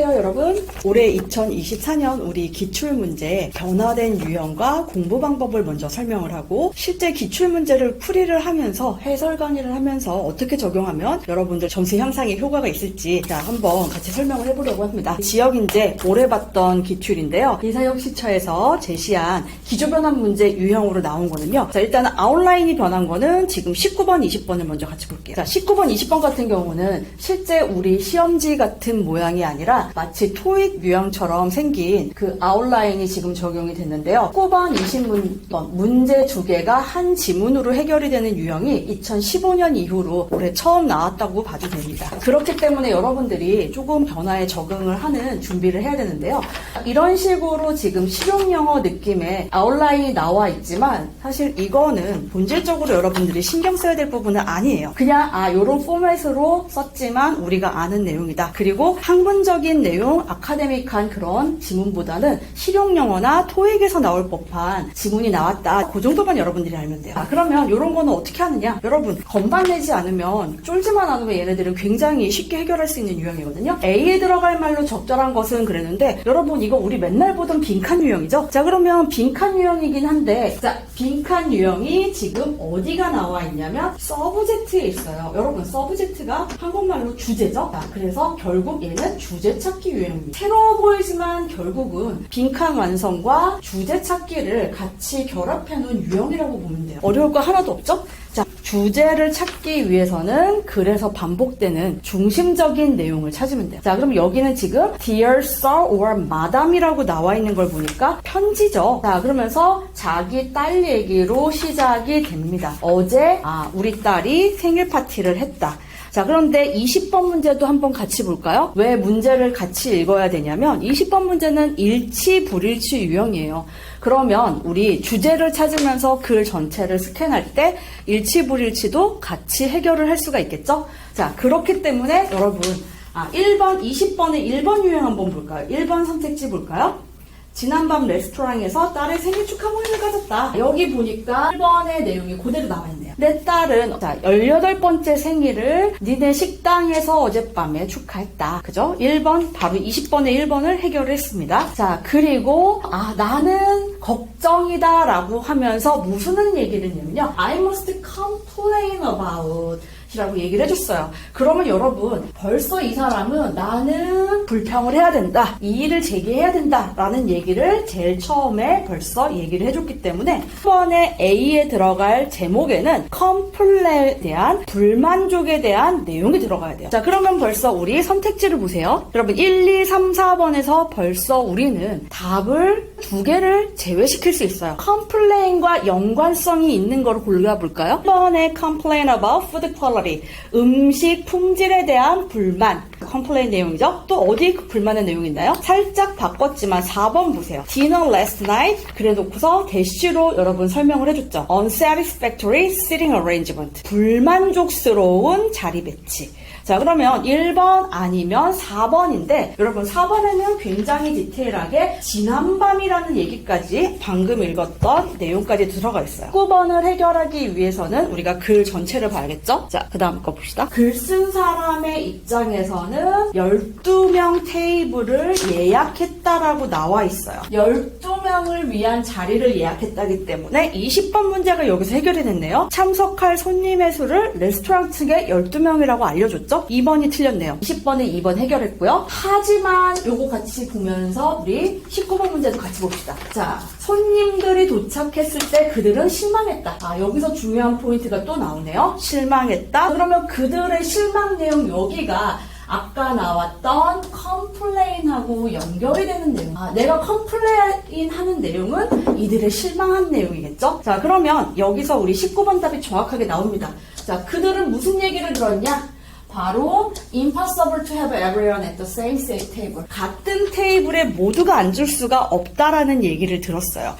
안녕하세요 여러분. 올해 2024년 우리 기출문제 변화된 유형과 공부 방법을 먼저 설명을 하고 실제 기출문제를 풀이를 하면서 해설 강의를 하면서 어떻게 적용하면 여러분들 점수 향상에 효과가 있을지 한번 같이 설명을 해보려고 합니다. 지역인재 올해 봤던 기출인데요. 인사혁신처에서 제시한 기조변환 문제 유형으로 나온 거는요. 일단은 아웃라인이 변한 거는 지금 19번, 20번을 먼저 같이 볼게요. 19번, 20번 같은 경우는 실제 우리 시험지 같은 모양이 아니라 마치 토익 유형처럼 생긴 그 아웃라인이 지금 적용이 됐는데요. 19번, 20번 문제 두 개가 한 지문으로 해결이 되는 유형이 2015년 이후로 올해 처음 나왔다고 봐도 됩니다. 그렇기 때문에 여러분들이 조금 변화에 적응을 하는 준비를 해야 되는데요. 이런 식으로 지금 실용영어 느낌의 아웃라인이 나와 있지만 사실 이거는 본질적으로 여러분들이 신경 써야 될 부분은 아니에요. 그냥 요런 포맷으로 썼지만 우리가 아는 내용이다. 그리고 학문적인 내용, 아카데믹한 그런 지문보다는 실용영어나 토익에서 나올 법한 지문이 나왔다. 그 정도만 여러분들이 알면 돼요. 그러면 이런 거는 어떻게 하느냐? 여러분 건반 내지 않으면 쫄지만 않으면 얘네들은 굉장히 쉽게 해결할 수 있는 유형이거든요. A에 들어갈 말로 적절한 것은 그랬는데 여러분 이거 우리 맨날 보던 빈칸 유형이죠? 그러면 빈칸 유형이긴 한데 빈칸 유형이 지금 어디가 나와 있냐면 서브젝트에 있어요. 여러분 서브젝트가 한국말로 주제죠? 그래서 결국 얘는 주제 찾기 유형입니다. 새로워 보이지만 결국은 빈칸 완성과 주제 찾기를 같이 결합해 놓은 유형이라고 보면 돼요. 어려울 거 하나도 없죠? 주제를 찾기 위해서는 그래서 반복되는 중심적인 내용을 찾으면 돼요. 그럼 여기는 지금 Dear Sir or Madam이라고 나와 있는 걸 보니까 편지죠. 그러면서 자기 딸 얘기로 시작이 됩니다. 어제 우리 딸이 생일 파티를 했다. 그런데 20번 문제도 한번 같이 볼까요? 왜 문제를 같이 읽어야 되냐면 20번 문제는 일치, 불일치 유형이에요. 그러면 우리 주제를 찾으면서 글 전체를 스캔할 때 일치, 불일치도 같이 해결을 할 수가 있겠죠? 그렇기 때문에 여러분 1번, 20번의 1번 유형 한번 볼까요? 1번 선택지 볼까요? 지난밤 레스토랑에서 딸의 생일 축하 모임을 가졌다. 여기 보니까 1번의 내용이 그대로 나와있네요. 내 딸은 18번째 생일을 니네 식당에서 어젯밤에 축하했다. 그죠? 1번, 바로 20번의 1번을 해결했습니다. 그리고 나는 걱정이다 라고 하면서 무슨 얘기를 했냐면요. I must complain about 라고 얘기를 해줬어요. 그러면 여러분 벌써 이 사람은 나는 불평을 해야 된다. 이의를 제기해야 된다. 라는 얘기를 제일 처음에 벌써 얘기를 해줬기 때문에 이번에 A에 들어갈 제목에는 complain에 대한 불만족에 대한 내용이 들어가야 돼요. 그러면 벌써 우리 선택지를 보세요. 여러분 1, 2, 3, 4번에서 벌써 우리는 답을 두 개를 제외시킬 수 있어요. complain과 연관성이 있는 걸 골라볼까요? 1번에 complain about food quality 음식 품질에 대한 불만 컴플레인 내용이죠. 또 어디 불만의 내용이 있나요? 살짝 바꿨지만 4번 보세요. Dinner last night 그래 놓고서 대쉬로 여러분 설명을 해줬죠. Unsatisfactory sitting arrangement 불만족스러운 자리 배치. 그러면 1번 아니면 4번인데 여러분 4번에는 굉장히 디테일하게 지난밤이라는 얘기까지 방금 읽었던 내용까지 들어가 있어요. 9번을 해결하기 위해서는 우리가 글 전체를 봐야겠죠? 그 다음 거 봅시다. 글 쓴 사람의 입장에서는 12명 테이블을 예약했다라고 나와 있어요. 12명을 위한 자리를 예약했다기 때문에 20번 문제가 여기서 해결이 됐네요. 참석할 손님의 수를 레스토랑 측에 12명이라고 알려줬죠? 2번이 틀렸네요. 20번에 2번 해결했고요. 하지만 요거 같이 보면서 우리 19번 문제도 같이 봅시다. 손님들이 도착했을 때 그들은 실망했다. 여기서 중요한 포인트가 또 나오네요. 실망했다. 그러면 그들의 실망 내용 여기가 아까 나왔던 컴플레인하고 연결이 되는 내용. 내가 컴플레인 하는 내용은 이들의 실망한 내용이겠죠? 그러면 여기서 우리 19번 답이 정확하게 나옵니다. 그들은 무슨 얘기를 들었냐? 바로 impossible to have everyone at the same table. 같은 테이블에 모두가 앉을 수가 없다라는 얘기를 들었어요.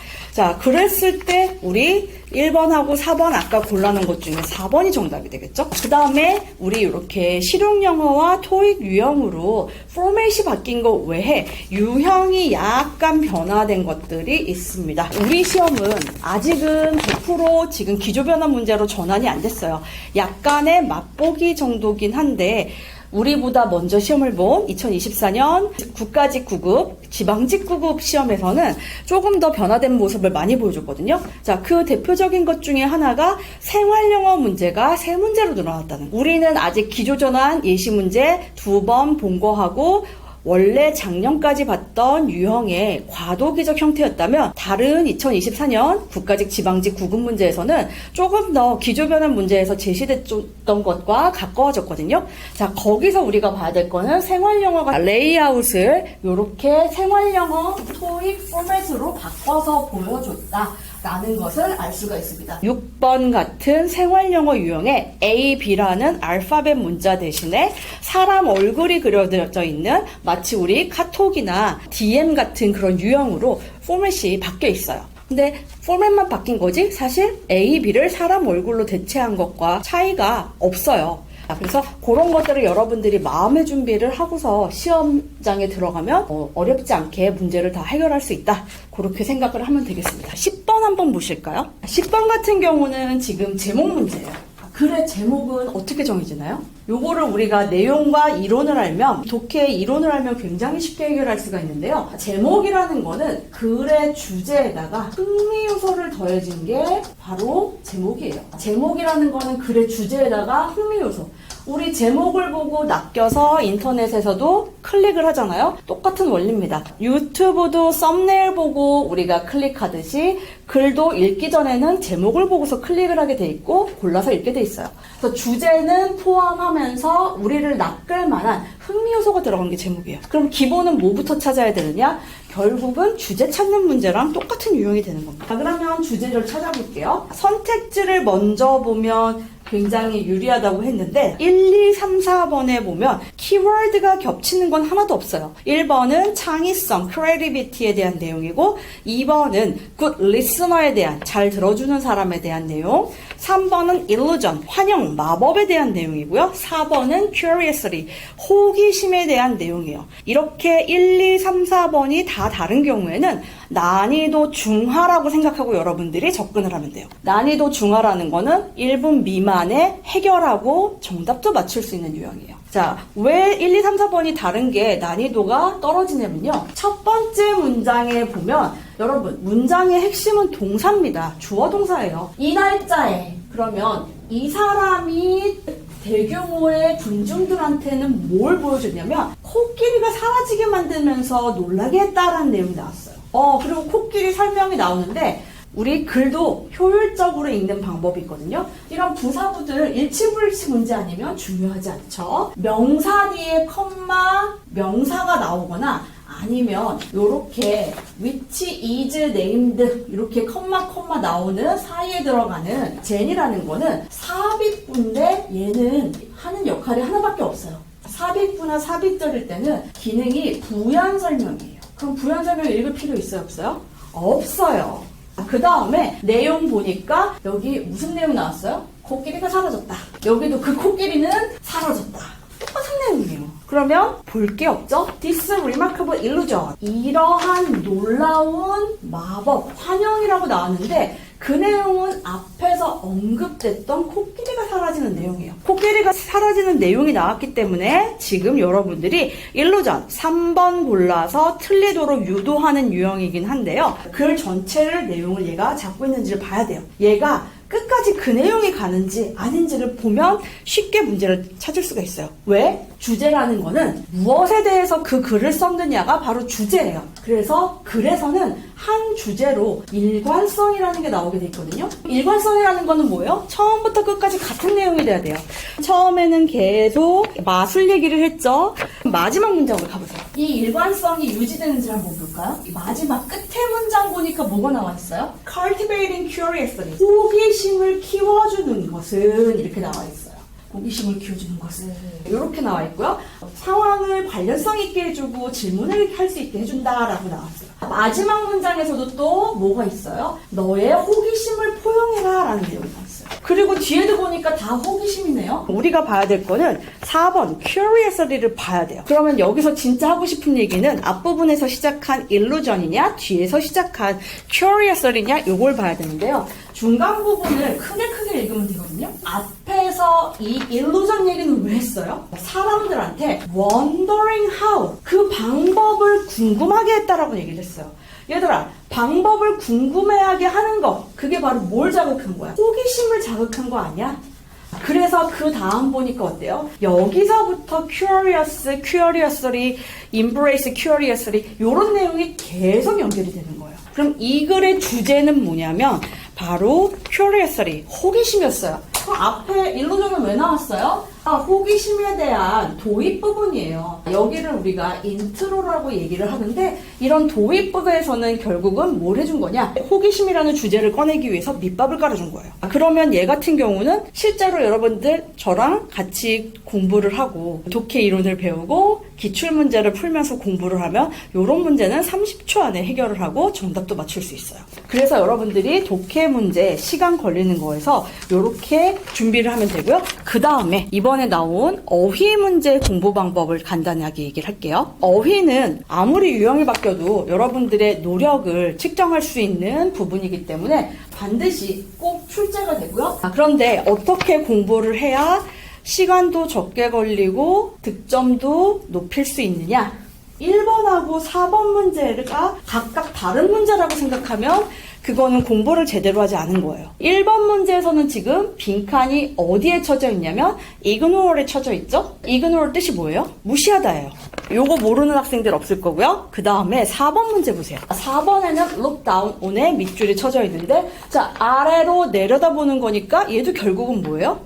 그랬을 때 우리 1번하고 4번 아까 골라놓은 것 중에 4번이 정답이 되겠죠? 그 다음에 우리 이렇게 실용영어와 토익 유형으로 포맷이 바뀐 것 외에 유형이 약간 변화된 것들이 있습니다. 우리 시험은 아직은 100% 지금 기조변화 문제로 전환이 안 됐어요. 약간의 맛보기 정도긴 한데 우리보다 먼저 시험을 본 2024년 국가직 9급, 지방직 9급 시험에서는 조금 더 변화된 모습을 많이 보여줬거든요. 자, 그 대표적인 것 중에 하나가 생활영어 문제가 3문제로 늘어났다는 거. 우리는 아직 기조전환 예시 문제 2번 본 거하고 원래 작년까지 봤던 유형의 과도기적 형태였다면 다른 2024년 국가직 지방직 9급 문제에서는 조금 더 기조변환 문제에서 제시됐던 것과 가까워졌거든요. 자, 거기서 우리가 봐야 될 거는 생활영어가 레이아웃을 이렇게 생활영어 토익 포맷으로 바꿔서 보여줬다 라는 것을 알 수가 있습니다. 6번 같은 생활영어 유형의 A, B라는 알파벳 문자 대신에 사람 얼굴이 그려져 있는 마치 우리 카톡이나 DM 같은 그런 유형으로 포맷이 바뀌어 있어요. 근데 포맷만 바뀐 거지 사실 A, B를 사람 얼굴로 대체한 것과 차이가 없어요. 그래서 그런 것들을 여러분들이 마음의 준비를 하고서 시험장에 들어가면 어렵지 않게 문제를 다 해결할 수 있다. 그렇게 생각을 하면 되겠습니다. 10번 한번 보실까요? 10번 같은 경우는 지금 제목 문제예요. 글의 제목은 어떻게 정해지나요? 요거를 우리가 내용과 이론을 알면, 독해의 이론을 알면 굉장히 쉽게 해결할 수가 있는데요. 제목이라는 거는 글의 주제에다가 흥미 요소를 더해진 게 바로 제목이에요. 제목이라는 거는 글의 주제에다가 흥미 요소. 우리 제목을 보고 낚여서 인터넷에서도 클릭을 하잖아요. 똑같은 원리입니다. 유튜브도 썸네일 보고 우리가 클릭하듯이 글도 읽기 전에는 제목을 보고서 클릭을 하게 돼 있고 골라서 읽게 돼 있어요. 그래서 주제는 포함하면서 우리를 낚을 만한 흥미 요소가 들어간 게 제목이에요. 그럼 기본은 뭐부터 찾아야 되느냐? 결국은 주제 찾는 문제랑 똑같은 유형이 되는 겁니다. 자, 그러면 주제를 찾아볼게요. 선택지를 먼저 보면 굉장히 유리하다고 했는데 1, 2, 3, 4번에 보면 키워드가 겹치는 건 하나도 없어요. 1번은 창의성, creativity에 대한 내용이고 2번은 good listener에 대한, 잘 들어주는 사람에 대한 내용, 3번은 illusion, 환영, 마법에 대한 내용이고요. 4번은 curiosity, 호기심에 대한 내용이에요. 이렇게 1, 2, 3, 4번이 다 다른 경우에는 난이도 중하라고 생각하고 여러분들이 접근을 하면 돼요. 난이도 중하라는 거는 1분 미만에 해결하고 정답도 맞출 수 있는 유형이에요. 자, 왜 1, 2, 3, 4번이 다른 게 난이도가 떨어지냐면요. 첫 번째 문장에 보면 여러분, 문장의 핵심은 동사입니다. 주어 동사예요. 이 날짜에, 그러면 이 사람이 대규모의 군중들한테는 뭘 보여줬냐면 코끼리가 사라지게 만들면서 놀라게 했다라는 내용이 나왔어요. 그리고 코끼리 설명이 나오는데 우리 글도 효율적으로 읽는 방법이 있거든요. 이런 부사구들 일치불일치 문제 아니면 중요하지 않죠. 명사 뒤에 컴마, 명사가 나오거나 아니면 요렇게 which is named 이렇게 컴마 나오는 사이에 들어가는 then이라는 거는 삽입구인데 얘는 하는 역할이 하나밖에 없어요. 삽입구나 삽입절일 때는 기능이 부연 설명이에요. 그럼 부연 설명 읽을 필요 있어요, 없어요? 없어요. 그 다음에 내용 보니까 여기 무슨 내용 나왔어요? 코끼리가 사라졌다. 여기도 그 코끼리는 사라졌다. 똑같은 내용이에요. 그러면 볼 게 없죠? This remarkable illusion. 이러한 놀라운 마법, 환영이라고 나왔는데 그 내용은 앞에서 언급됐던 코끼리가 사라지는 내용이에요. 코끼리가 사라지는 내용이 나왔기 때문에 지금 여러분들이 일루전 3번 골라서 틀리도록 유도하는 유형이긴 한데요. 글 전체를 내용을 얘가 잡고 있는지를 봐야 돼요. 얘가 끝까지 그 내용이 가는지 아닌지를 보면 쉽게 문제를 찾을 수가 있어요. 왜? 주제라는 거는 무엇에 대해서 그 글을 썼느냐가 바로 주제예요. 그래서 글에서는 한 주제로 일관성이라는 게 나오게 돼 있거든요. 일관성이라는 거는 뭐예요? 처음부터 끝까지 같은 내용이 돼야 돼요. 처음에는 계속 마술 얘기를 했죠. 마지막 문장으로 가보세요. 이 일관성이 유지되는지 한번 볼까요? 마지막 끝에 문장 보니까 뭐가 나와 있어요? Cultivating curiosity. 호기심을 키워주는 것은 이렇게 나와 있어요. 호기심을 키워주는 것은 이렇게 나와 있고요. 상황을 관련성 있게 해주고 질문을 할 수 있게 해준다라고 나왔어요. 마지막 문장에서도 또 뭐가 있어요? 너의 호기심을 포용해라 라는 내용이 나왔어요. 그리고 뒤에도 보니까 다 호기심이네요. 우리가 봐야 될 거는 4번 curiosity를 봐야 돼요. 그러면 여기서 진짜 하고 싶은 얘기는 앞부분에서 시작한 illusion이냐 뒤에서 시작한 curiosity냐 이걸 봐야 되는데요. 중간 부분을 크게 읽으면 되거든요. 앞에서 이 illusion 얘기는 왜 했어요? 사람들한테 wondering how, 그 방법을 궁금하게 했다라고 얘기를 했어요. 얘들아, 방법을 궁금해하게 하는 거, 그게 바로 뭘 자극한 거야? 호기심을 자극한 거 아니야? 그래서 그 다음 보니까 어때요? 여기서부터 curiously, embrace curiously 이런 내용이 계속 연결이 되는 거예요. 그럼 이 글의 주제는 뭐냐면 바로 curiously, 호기심이었어요. 그럼 앞에 일루전은 왜 나왔어요? 호기심에 대한 도입 부분이에요. 여기를 우리가 인트로라고 얘기를 하는데 이런 도입 부분에서는 결국은 뭘 해준 거냐? 호기심이라는 주제를 꺼내기 위해서 밑밥을 깔아준 거예요. 그러면 얘 같은 경우는 실제로 여러분들 저랑 같이 공부를 하고 독해 이론을 배우고 기출문제를 풀면서 공부를 하면 이런 문제는 30초 안에 해결을 하고 정답도 맞출 수 있어요. 그래서 여러분들이 독해 문제 시간 걸리는 거에서 이렇게 준비를 하면 되고요. 그 다음에 이번에 나온 어휘 문제 공부 방법을 간단하게 얘기를 할게요. 어휘는 아무리 유형이 바뀌어도 여러분들의 노력을 측정할 수 있는 부분이기 때문에 반드시 꼭 출제가 되고요. 그런데 어떻게 공부를 해야 시간도 적게 걸리고 득점도 높일 수 있느냐? 1번하고 4번 문제가 각각 다른 문제라고 생각하면 그거는 공부를 제대로 하지 않은 거예요. 1번 문제에서는 지금 빈칸이 어디에 쳐져 있냐면 ignore에 쳐져 있죠? ignore 뜻이 뭐예요? 무시하다예요. 요거 모르는 학생들 없을 거고요. 그 다음에 4번 문제 보세요. 4번에는 look down on에 밑줄이 쳐져 있는데 자, 아래로 내려다보는 거니까 얘도 결국은 뭐예요?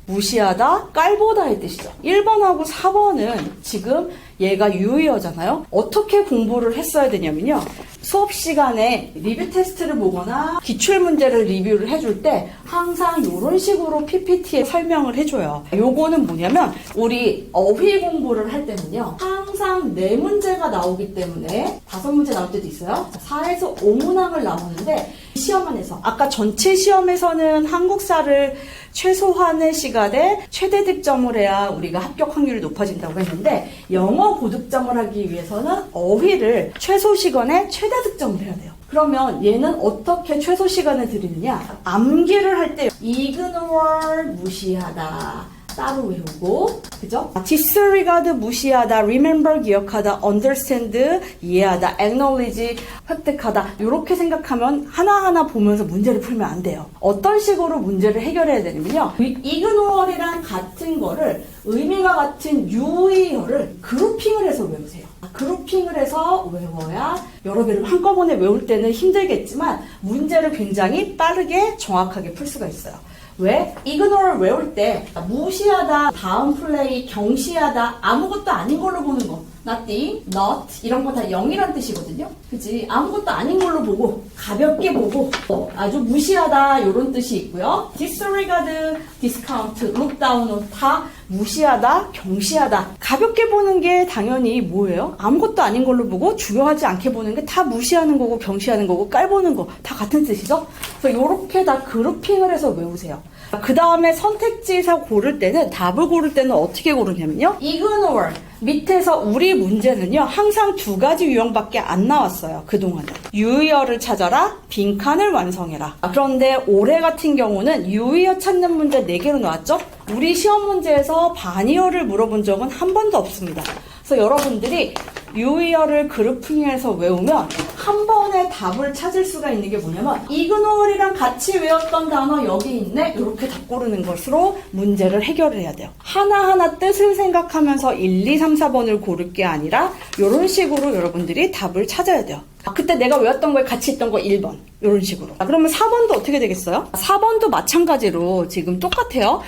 무시하다, 깔보다의 뜻이죠. 1번하고 4번은 지금 얘가 유의어잖아요. 어떻게 공부를 했어야 되냐면요. 수업 시간에 리뷰 테스트를 보거나 기출문제를 리뷰를 해줄 때 항상 이런 식으로 PPT에 설명을 해줘요. 요거는 뭐냐면 우리 어휘 공부를 할 때는요. 항상 4문제가 나오기 때문에 5문제 나올 때도 있어요. 4에서 5문항을 나오는데 시험안에서 아까 전체 시험에서는 한국사를 최소한의 시간에 최대 득점을 해야 우리가 합격 확률이 높아진다고 했는데 영어 고득점을 하기 위해서는 어휘를 최소 시간에 최대 득점을 해야 돼요. 그러면 얘는 어떻게 최소 시간을 들이느냐? 암기를 할 때 ignore 무시하다 따로 외우고, 그죠? disregard 무시하다, remember 기억하다, understand 이해하다, acknowledge 획득하다 이렇게 생각하면 하나하나 보면서 문제를 풀면 안 돼요. 어떤 식으로 문제를 해결해야 되냐면요. ignore이랑 같은 거를 의미가 같은 유의어를 그룹핑을 해서 외우세요. 그룹핑을 해서 외워야 여러 개를 한꺼번에 외울 때는 힘들겠지만 문제를 굉장히 빠르게 정확하게 풀 수가 있어요. 왜? ignore를 외울 때 무시하다, 다음 플레이, 경시하다, 아무것도 아닌 걸로 보는 거 nothing, not 이런 거 다 0이란 뜻이거든요. 그치? 아무것도 아닌 걸로 보고 가볍게 보고 아주 무시하다 이런 뜻이 있고요. disregard, discount, look down 다 무시하다, 경시하다 가볍게 보는 게 당연히 뭐예요? 아무것도 아닌 걸로 보고 중요하지 않게 보는 게 다 무시하는 거고 경시하는 거고 깔보는 거 다 같은 뜻이죠? 그래서 이렇게 다 그룹핑을 해서 외우세요. 그 다음에 선택지에서 고를 때는 답을 고를 때는 어떻게 고르냐면요. ignore 밑에서 우리 문제는요. 항상 2가지 유형밖에 안 나왔어요. 그동안은. 유의어를 찾아라. 빈칸을 완성해라. 그런데 올해 같은 경우는 유의어 찾는 문제 4개로 나왔죠. 우리 시험 문제에서 반의어를 물어본 적은 한 번도 없습니다. 그래서 여러분들이 유의어를 그룹핑해서 외우면 한 번에 답을 찾을 수가 있는 게 뭐냐면 ignore이랑 같이 외웠던 단어 여기 있네 이렇게 답 고르는 것으로 문제를 해결을 해야 돼요. 하나하나 뜻을 생각하면서 1, 2, 3, 4번을 고를 게 아니라 이런 식으로 여러분들이 답을 찾아야 돼요. 그때 내가 외웠던 거에 같이 있던 거 1번 이런 식으로. 그러면 4번도 어떻게 되겠어요? 4번도 마찬가지로 지금 똑같아요.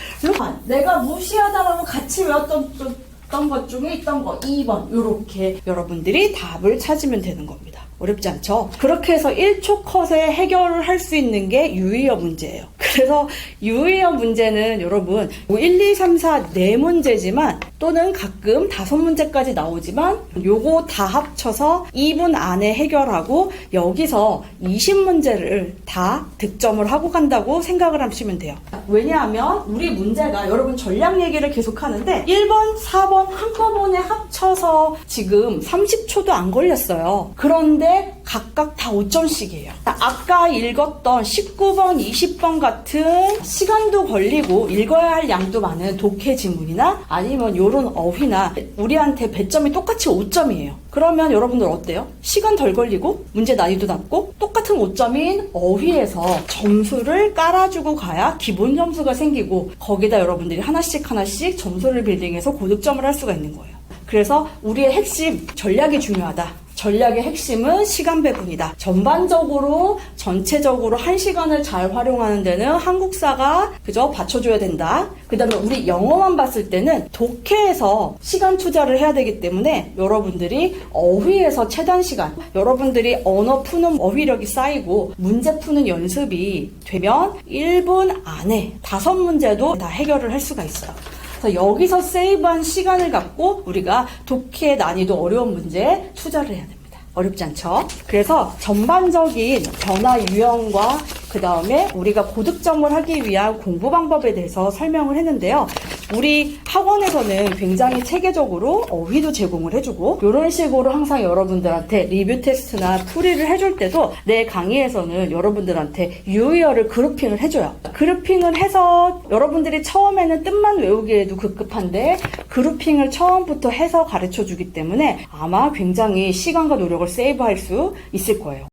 내가 무시하다라고 같이 외웠던 것 중에 있던 거 2번 이렇게 여러분들이 답을 찾으면 되는 겁니다. 어렵지 않죠? 그렇게 해서 1초 컷에 해결을 할 수 있는 게 유의어 문제예요. 그래서 유의어 문제는 여러분 1, 2, 3, 4 4문제지만 또는 가끔 5문제까지 나오지만 요거 다 합쳐서 2분 안에 해결하고 여기서 20문제를 다 득점을 하고 간다고 생각을 하시면 돼요. 왜냐하면 우리 문제가 여러분 전략 얘기를 계속 하는데 1번, 4번 한꺼번에 합쳐서 지금 30초도 안 걸렸어요. 그런데 각각 다 5점씩이에요. 아까 읽었던 19번, 20번 같은 시간도 걸리고 읽어야 할 양도 많은 독해 지문이나 아니면 요런 어휘나 우리한테 배점이 똑같이 5점이에요. 그러면 여러분들 어때요? 시간 덜 걸리고 문제 난이도 낮고 똑같은 5점인 어휘에서 점수를 깔아주고 가야 기본 점수가 생기고 거기다 여러분들이 하나씩 점수를 빌딩해서 고득점을 할 수가 있는 거예요. 그래서 우리의 핵심, 전략이 중요하다. 전략의 핵심은 시간 배분이다. 전반적으로, 전체적으로 1시간을 잘 활용하는 데는 한국사가 그저 받쳐줘야 된다. 그 다음에 우리 영어만 봤을 때는 독해에서 시간 투자를 해야 되기 때문에 여러분들이 어휘에서 최단 시간, 여러분들이 언어 푸는 어휘력이 쌓이고 문제 푸는 연습이 되면 1분 안에 5문제도 다 해결을 할 수가 있어요. 그래서 여기서 세이브한 시간을 갖고 우리가 독해 난이도 어려운 문제에 투자를 해야 됩니다. 어렵지 않죠? 그래서 전반적인 변화 유형과 그 다음에 우리가 고득점을 하기 위한 공부 방법에 대해서 설명을 했는데요. 우리 학원에서는 굉장히 체계적으로 어휘도 제공을 해주고 이런 식으로 항상 여러분들한테 리뷰 테스트나 풀이를 해줄 때도 내 강의에서는 여러분들한테 유의어를 그룹핑을 해줘요. 그룹핑을 해서 여러분들이 처음에는 뜻만 외우기에도 급급한데 그룹핑을 처음부터 해서 가르쳐주기 때문에 아마 굉장히 시간과 노력을 세이브할 수 있을 거예요.